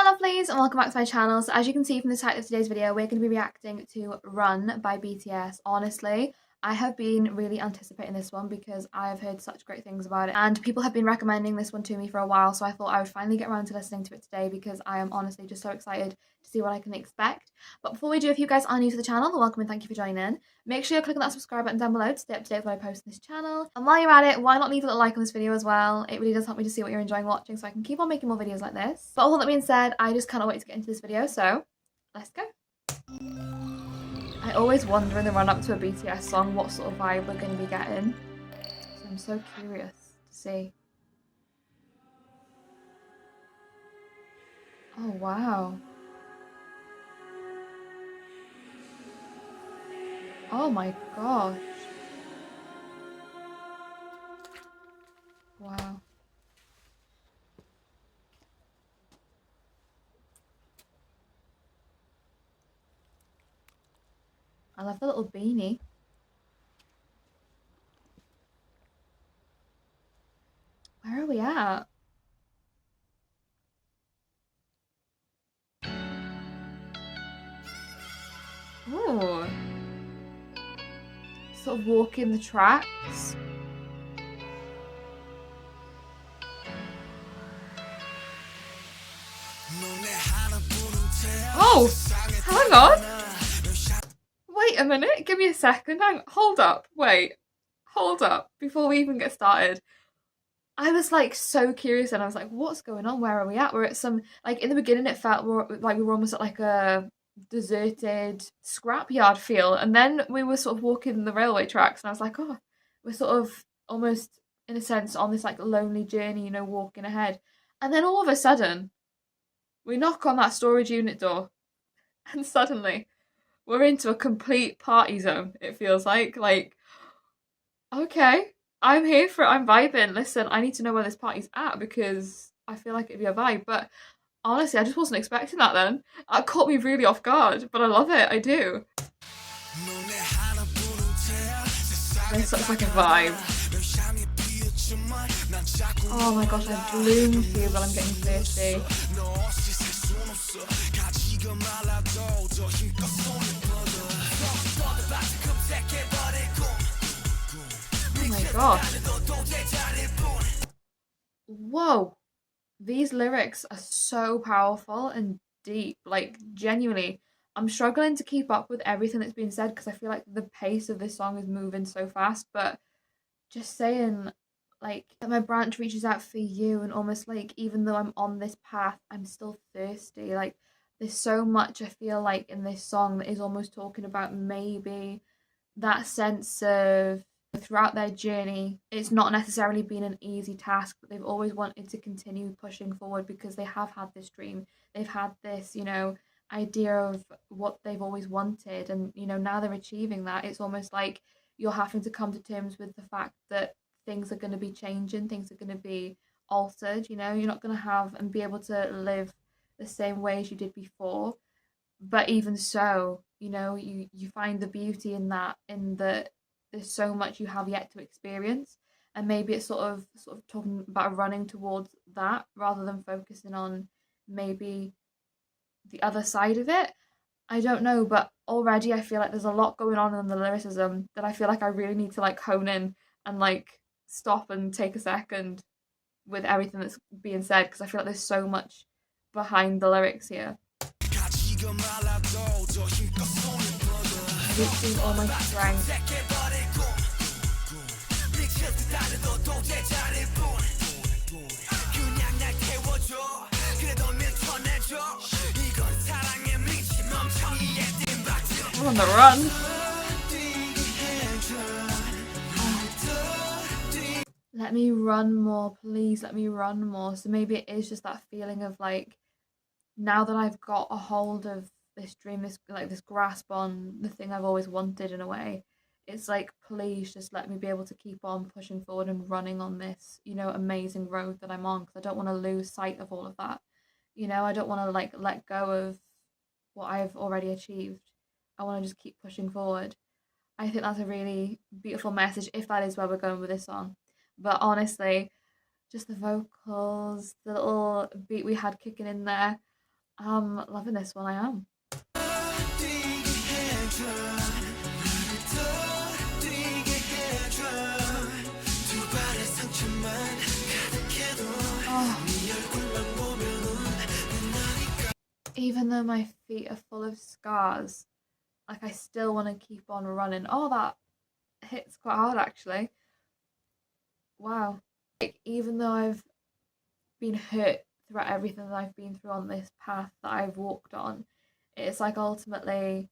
Lovelies, and welcome back to my channel. So as you can see from the title of today's video, we're going to be reacting to Run by BTS. Honestly, I have been really anticipating this one because I have heard such great things about it and people have been recommending this one to me for a while, so I thought I would finally get around to listening to it today because I am honestly just so excited to see what I can expect. But before we do, if you guys are new to the channel, then welcome and thank you for joining in. Make sure you're clicking that subscribe button down below to stay up to date with what I post on this channel. And while you're at it, why not leave a little like on this video as well? It really does help me to see what you're enjoying watching so I can keep on making more videos like this. But all that being said, I just cannot wait to get into this video, so let's go. I always wonder in the run up to a BTS song what sort of vibe we're going to be getting. So I'm so curious to see. Oh wow. Oh my gosh. Wow. I love the little beanie. Where are we at? Oh. Sort of walking the tracks. Oh, hang on. Wait a minute, give me a second. Hold up, wait. Hold up, before we even get started. I was like so curious and I was like, what's going on? Where are we at? We're at some, like in the beginning it felt like we were almost at like a deserted scrapyard feel. And then we were sort of walking the railway tracks and I was like, oh, we're sort of almost in a sense on this like lonely journey, you know, walking ahead. And then all of a sudden, we knock on that storage unit door and suddenly we're into a complete party zone, it feels like, okay, I'm here for it, I'm vibing. Listen, I need to know where this party's at because I feel like it'd be a vibe. But honestly, I just wasn't expecting that then. It caught me really off guard, but I love it, I do. This looks like a vibe. Oh my gosh, I bloom feel that I'm getting thirsty. Oh my gosh. Whoa. These lyrics are so powerful and deep. Like, genuinely, I'm struggling to keep up with everything that's being said because I feel like the pace of this song is moving so fast. But just saying, like, that my branch reaches out for you and almost like, even though I'm on this path, I'm still thirsty. Like, there's so much I feel like in this song that is almost talking about maybe that sense of throughout their journey, it's not necessarily been an easy task, but they've always wanted to continue pushing forward because they have had this dream. They've had this, you know, idea of what they've always wanted. And, you know, now they're achieving that. It's almost like you're having to come to terms with the fact that things are going to be changing, things are going to be altered, you know, you're not going to have and be able to live the same way as you did before. But even so, you know, you find the beauty in that, in that there's so much you have yet to experience, and maybe it's sort of talking about running towards that rather than focusing on maybe the other side of it. I don't know, but already I feel like there's a lot going on in the lyricism that I feel like I really need to like hone in and like stop and take a second with everything that's being said because I feel like there's so much behind the lyrics here. Reaching all my strength. I'm on the run. Let me run more, please. Let me run more. So maybe it is just that feeling of like, now that I've got a hold of this dream, this grasp on the thing I've always wanted in a way, it's like, please just let me be able to keep on pushing forward and running on this, you know, amazing road that I'm on, because I don't want to lose sight of all of that. You know, I don't want to like let go of what I've already achieved. I want to just keep pushing forward. I think that's a really beautiful message if that is where we're going with this song. But honestly, just the vocals, the little beat we had kicking in there, I'm loving this one, I am. Oh, even though my feet are full of scars, like I still want to keep on running. Oh, that hits quite hard actually. Wow. Like, even though I've been hurt throughout everything that I've been through on this path that I've walked on, it's like ultimately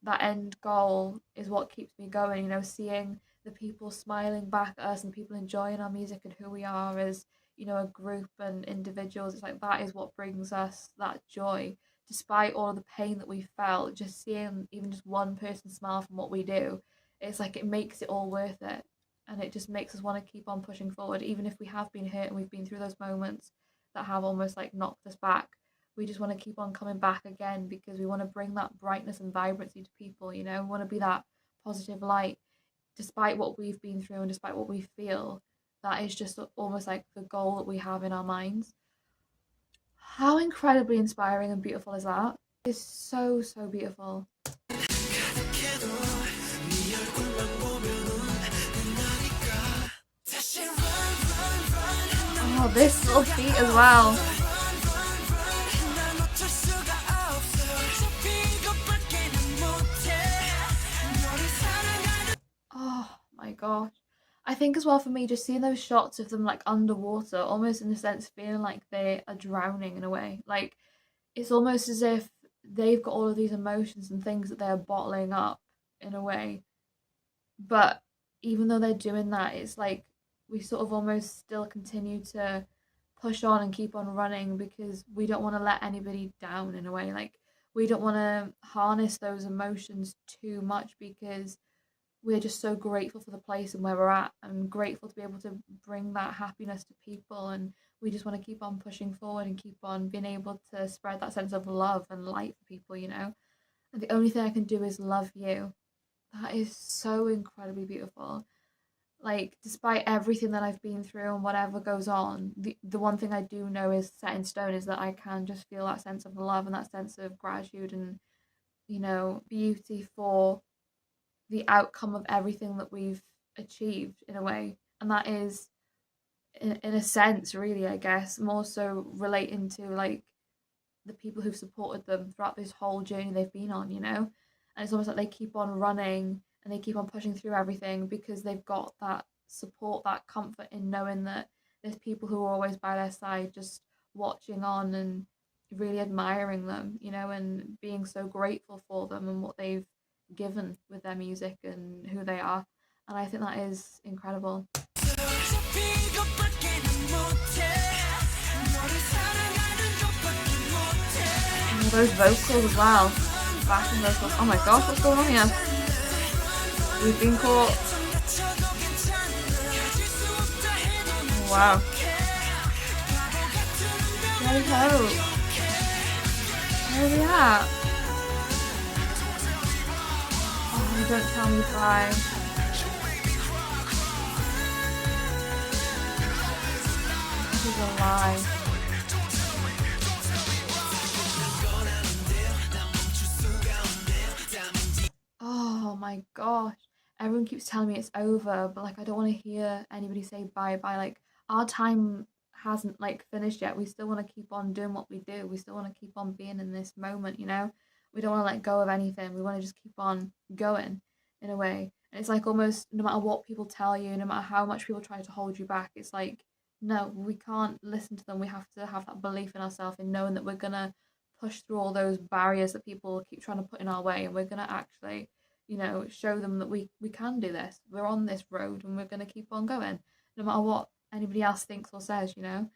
that end goal is what keeps me going, you know, seeing the people smiling back at us and people enjoying our music and who we are as, you know, a group and individuals. It's like that is what brings us that joy. Despite all of the pain that we felt, just seeing even just one person smile from what we do, it's like it makes it all worth it. And it just makes us want to keep on pushing forward, even if we have been hurt and we've been through those moments that have almost like knocked us back. We just want to keep on coming back again because we want to bring that brightness and vibrancy to people, you know, we want to be that positive light despite what we've been through and despite what we feel. That is just almost like the goal that we have in our minds. How incredibly inspiring and beautiful is that? It's so, so beautiful. Oh, this little beat as well. Oh my gosh. I think as well for me, just seeing those shots of them like underwater, almost in a sense feeling like they are drowning in a way. Like it's almost as if they've got all of these emotions and things that they're bottling up in a way. But even though they're doing that, it's like we sort of almost still continue to push on and keep on running because we don't want to let anybody down in a way. Like we don't want to harness those emotions too much because we're just so grateful for the place and where we're at and grateful to be able to bring that happiness to people, and we just want to keep on pushing forward and keep on being able to spread that sense of love and light for people, you know. And the only thing I can do is love you. That is so incredibly beautiful. Like despite everything that I've been through and whatever goes on, the one thing I do know is set in stone is that I can just feel that sense of love and that sense of gratitude and, you know, beauty for the outcome of everything that we've achieved in a way. And that is in a sense really, I guess, more so relating to like the people who've supported them throughout this whole journey they've been on, you know. And it's almost like they keep on running and they keep on pushing through everything because they've got that support, that comfort in knowing that there's people who are always by their side just watching on and really admiring them, you know, and being so grateful for them and what they've given with their music and who they are. And I think that is incredible. And those vocals as well. Backing vocals. Oh my gosh, what's going on here? We've been caught. Oh, wow. There we go. Where are we at? Oh, don't tell me why. This is a lie. Oh my gosh. Everyone keeps telling me it's over, but like I don't want to hear anybody say bye bye. Like our time hasn't like finished yet. We still want to keep on doing what we do. We still want to keep on being in this moment, you know? We don't want to let go of anything. We want to just keep on going in a way. And it's like almost no matter what people tell you, no matter how much people try to hold you back, it's like no, we can't listen to them. We have to have that belief in ourselves and knowing that we're gonna push through all those barriers that people keep trying to put in our way, and we're gonna actually, you know, show them that we can do this. We're on this road and we're going to keep on going no matter what anybody else thinks or says, you know.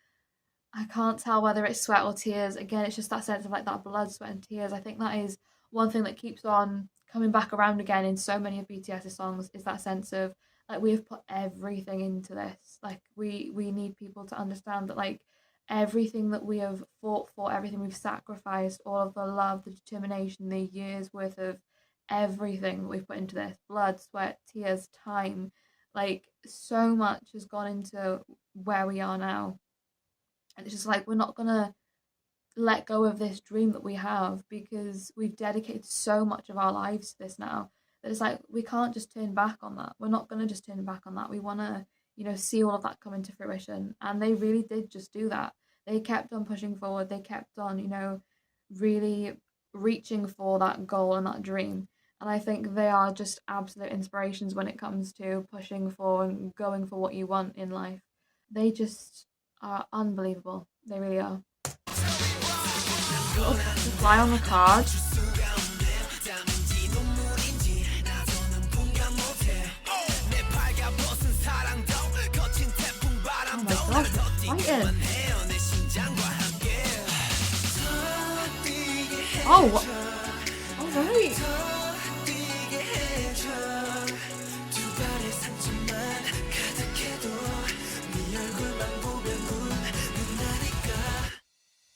I can't tell whether it's sweat or tears. Again, it's just that sense of like that blood, sweat and tears. I think that is one thing that keeps on coming back around again in so many of BTS's songs is that sense of like we have put everything into this. Like we need people to understand that like everything that we have fought for, everything we've sacrificed, all of the love, the determination, the years worth of everything that we've put into this, blood, sweat, tears, time, like so much has gone into where we are now. And it's just like we're not gonna let go of this dream that we have, because we've dedicated so much of our lives to this now, that it's like we can't just turn back on that. We're not going to just turn back on that. We want to, see all of that come into fruition. And they really did just do that. They kept on pushing forward. They kept on, really reaching for that goal and that dream. And I think they are just absolute inspirations when it comes to pushing for and going for what you want in life. They just are unbelievable. They really are. Oh, the fly on the card. Oh my god, fighting. Oh, what? All right.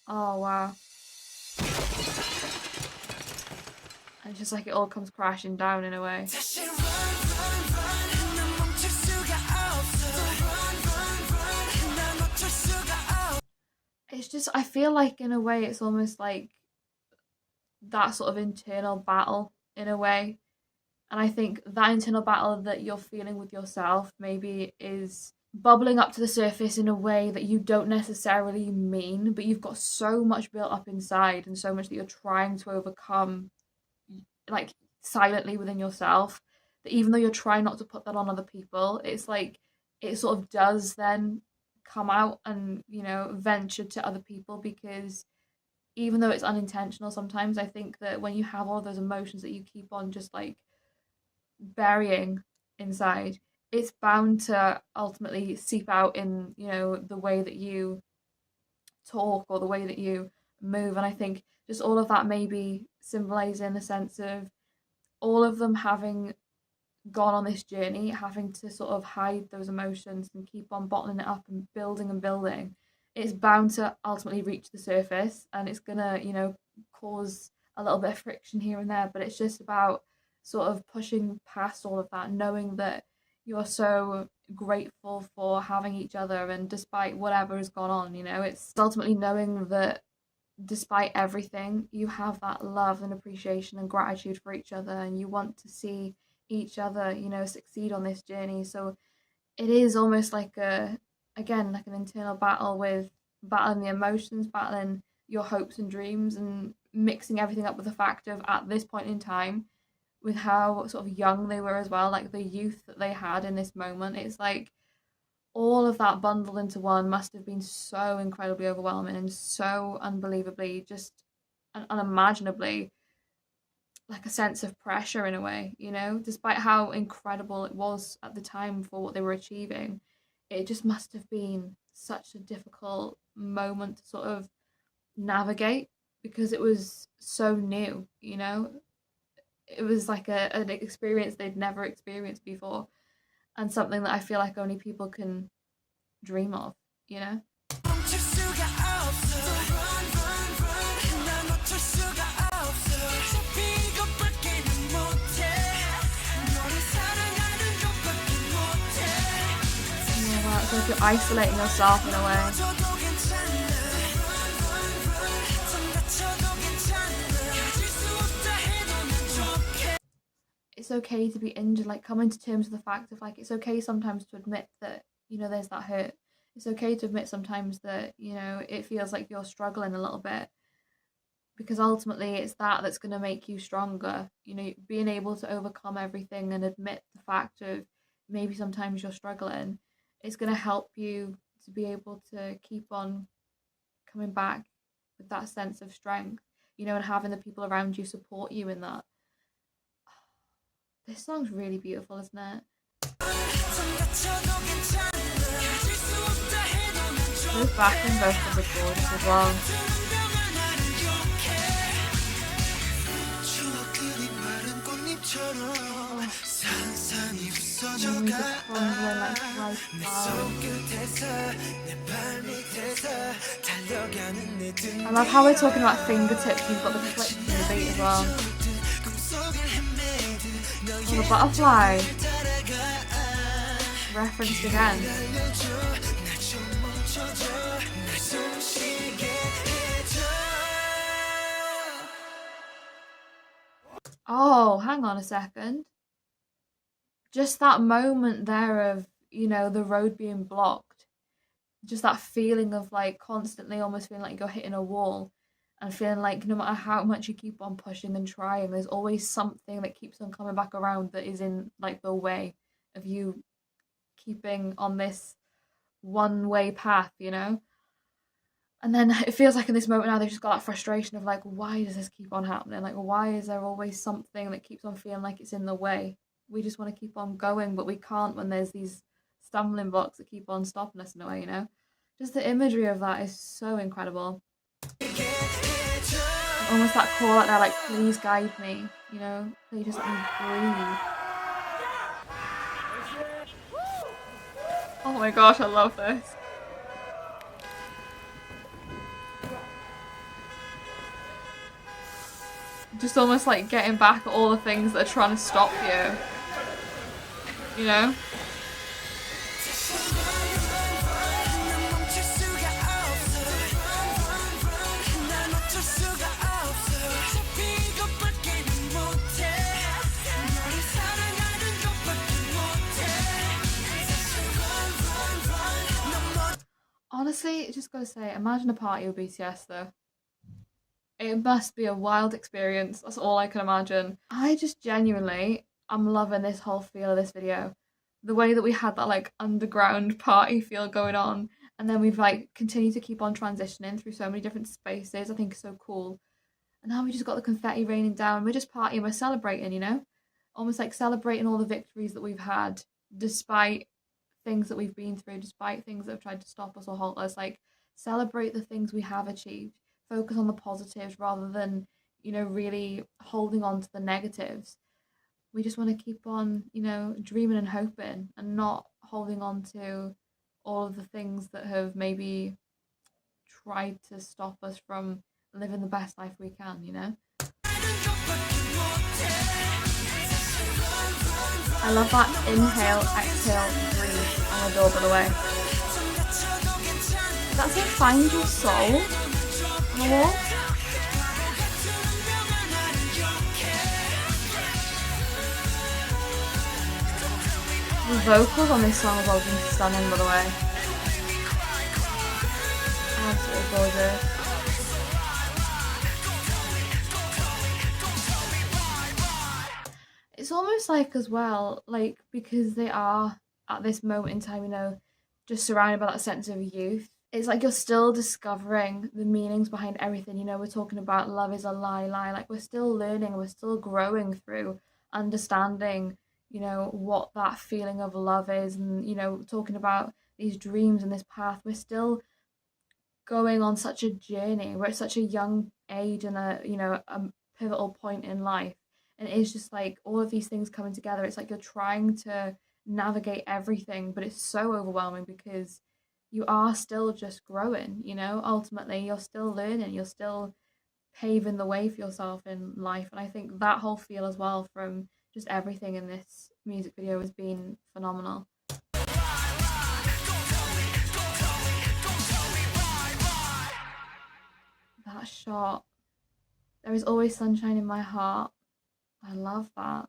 Oh wow. And it's just like it all comes crashing down in a way. It's just, I feel like in a way it's almost like that sort of internal battle in a way. And I think that internal battle that you're feeling with yourself maybe is bubbling up to the surface in a way that you don't necessarily mean, but you've got so much built up inside and so much that you're trying to overcome, like silently within yourself, that even though you're trying not to put that on other people, it's like it sort of does then come out and, venture to other people, because even though it's unintentional sometimes, I think that when you have all those emotions that you keep on just like burying inside, it's bound to ultimately seep out in, the way that you talk or the way that you move. And I think just all of that maybe symbolizing the sense of all of them having gone on this journey, having to sort of hide those emotions and keep on bottling it up and building, it's bound to ultimately reach the surface, and it's gonna, cause a little bit of friction here and there. But it's just about sort of pushing past all of that, knowing that you're so grateful for having each other, and despite whatever has gone on, it's ultimately knowing that despite everything, you have that love and appreciation and gratitude for each other, and you want to see each other, succeed on this journey. So it is almost like an internal battle, with battling the emotions, battling your hopes and dreams, and mixing everything up with the fact of, at this point in time, with how sort of young they were as well, like the youth that they had in this moment, it's like all of that bundled into one must have been so incredibly overwhelming and so unbelievably, just unimaginably, like a sense of pressure in a way, despite how incredible it was at the time for what they were achieving. It just must have been such a difficult moment to sort of navigate, because it was so new, it was like an experience they'd never experienced before, and something that I feel like only people can dream of, It's like you're isolating yourself in a way. It's okay to be injured, like coming to terms with the fact of like, it's okay sometimes to admit that, there's that hurt. It's okay to admit sometimes that, it feels like you're struggling a little bit, because ultimately it's that that's going to make you stronger. Being able to overcome everything and admit the fact of maybe sometimes you're struggling, it's going to help you to be able to keep on coming back with that sense of strength, and having the people around you support you in that. This song's really beautiful, isn't it? Those backing vocals are gorgeous as well. I love how we're talking about fingertips. You've got the flips in the beat as well. Oh, the butterfly referenced again. Oh, hang on a second. Just that moment there of, you know, the road being blocked. Just that feeling of like constantly almost feeling like you're hitting a wall and feeling like no matter how much you keep on pushing and trying, there's always something that keeps on coming back around that is in like the way of you keeping on this one way path, you know? And then it feels like in this moment now they've just got that frustration of like, why does this keep on happening? Like, why is there always something that keeps on feeling like it's in the way? We just want to keep on going, but we can't when there's these stumbling blocks that keep on stopping us in a way, you know? Just the imagery of that is so incredible. Almost that call out there, like, please guide me, you know? Please just let me breathe. Oh my gosh, I love this. Just almost like getting back at all the things that are trying to stop you know? Honestly, just gotta say, imagine a party with BTS though. It must be a wild experience. That's all I can imagine. I just genuinely, I'm loving this whole feel of this video. The way that we had that like underground party feel going on, and then we've like continued to keep on transitioning through so many different spaces. I think is so cool. And now we just got the confetti raining down. We're just partying. We're celebrating, you know, almost like celebrating all the victories that we've had, despite things that we've been through, despite things that have tried to stop us or halt us. Like celebrate the things we have achieved, focus on the positives rather than, you know, really holding on to the negatives. We just want to keep on, you know, dreaming and hoping and not holding on to all of the things that have maybe tried to stop us from living the best life we can, you know? I love that inhale, exhale, breathe on the door, by the way. That's like find your soul on the wall. The vocals on this song have all been stunning, by the way. Absolutely gorgeous. It's almost like as well, like because they are at this moment in time, you know, just surrounded by that sense of youth. It's like you're still discovering the meanings behind everything. You know, we're talking about love is a lie, lie. Like we're still learning, we're still growing through understanding, you know, what that feeling of love is, and you know, talking about these dreams and this path. We're still going on such a journey. We're at such a young age and a, you know, a pivotal point in life. And it's just like all of these things coming together. It's like you're trying to navigate everything, but it's so overwhelming because you are still just growing, you know? Ultimately, you're still learning, you're still paving the way for yourself in life. And I think that whole feel as well from just everything in this music video has been phenomenal. That shot. There is always sunshine in my heart. I love that.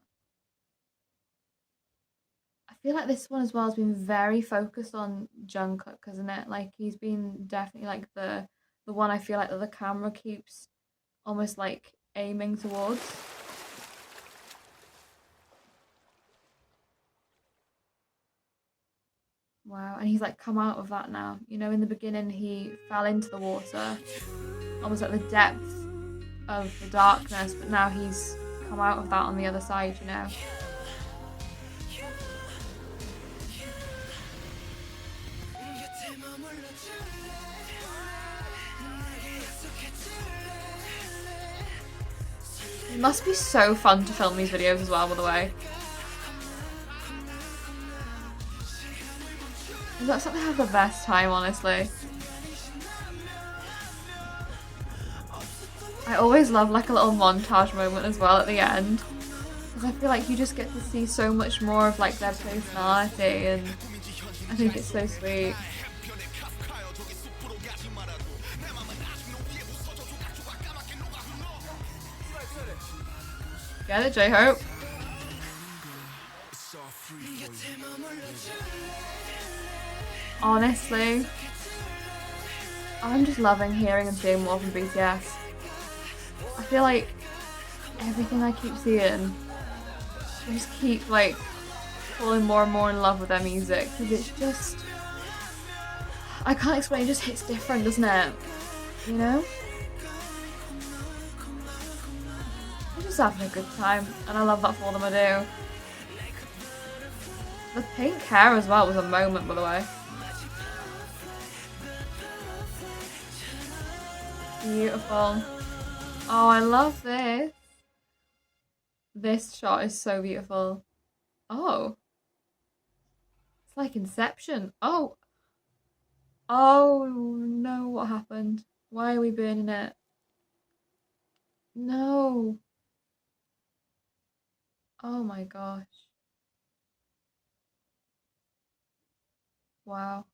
I feel like this one as well has been very focused on Jungkook, hasn't it? Like he's been definitely like the one I feel like that the camera keeps almost like aiming towards. Wow, and he's like come out of that now. You know, in the beginning he fell into the water, almost like the depth of the darkness, but now he's come out of that on the other side, you know. It must be so fun to film these videos as well, by the way. It looks like they have the best time, honestly. I always love like a little montage moment as well at the end. Because I feel like you just get to see so much more of like their personality, and I think it's so sweet. Get it, J-Hope? Honestly, I'm just loving hearing and seeing more from BTS. I feel like everything I keep seeing, I just keep like falling more and more in love with their music because it's just, I can't explain, it just hits different, doesn't it? You know? I'm just having a good time and I love that for them, I do. The pink hair as well was a moment, by the way. Beautiful. Oh, I love this. This shot is so beautiful. Oh. It's like Inception. Oh. Oh no, what happened? Why are we burning it? No. Oh my gosh. Wow.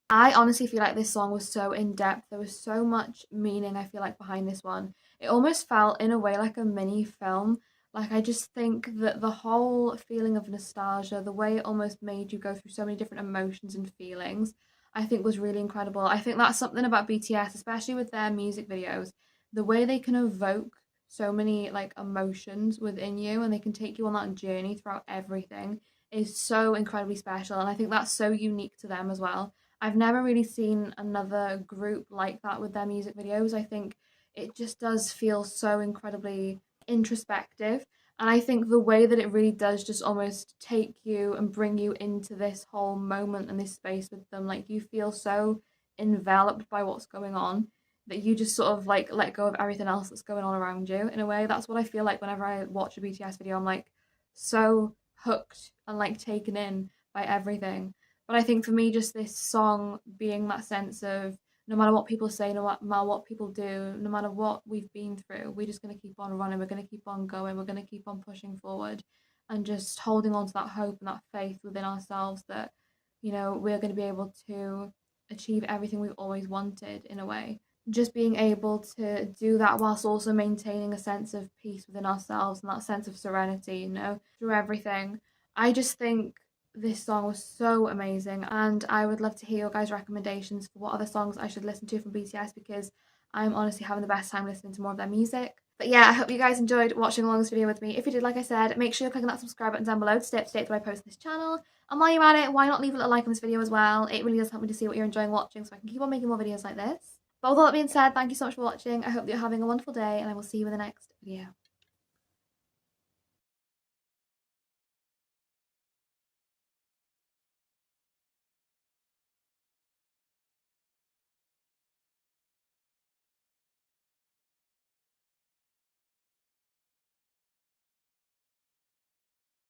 I honestly feel like this song was so in depth. There was so much meaning, I feel like, behind this one. It almost felt, in a way, like a mini film. Like, I just think that the whole feeling of nostalgia, the way it almost made you go through so many different emotions and feelings, I think was really incredible. I think that's something about BTS, especially with their music videos, the way they can evoke so many like emotions within you and they can take you on that journey throughout everything is so incredibly special. And I think that's so unique to them as well. I've never really seen another group like that with their music videos. I think it just does feel so incredibly introspective. And I think the way that it really does just almost take you and bring you into this whole moment and this space with them, like you feel so enveloped by what's going on that you just sort of like let go of everything else that's going on around you in a way. That's what I feel like whenever I watch a BTS video. I'm like so hooked and like taken in by everything. But I think for me, just this song being that sense of no matter what people say, no matter what people do, no matter what we've been through, we're just going to keep on running. We're going to keep on going. We're going to keep on pushing forward and just holding on to that hope and that faith within ourselves that, you know, we're going to be able to achieve everything we've always wanted in a way. Just being able to do that whilst also maintaining a sense of peace within ourselves and that sense of serenity, you know, through everything. I just think this song was so amazing and I would love to hear your guys' recommendations for what other songs I should listen to from BTS because I'm honestly having the best time listening to more of their music. But yeah, I hope you guys enjoyed watching along this video with me. If you did, like I said, make sure you're clicking that subscribe button down below to stay up to date when I post on this channel. And while you're at it, why not leave a little like on this video as well? It really does help me to see what you're enjoying watching so I can keep on making more videos like this. But with all that being said, thank you so much for watching. I hope that you're having a wonderful day and I will see you in the next video.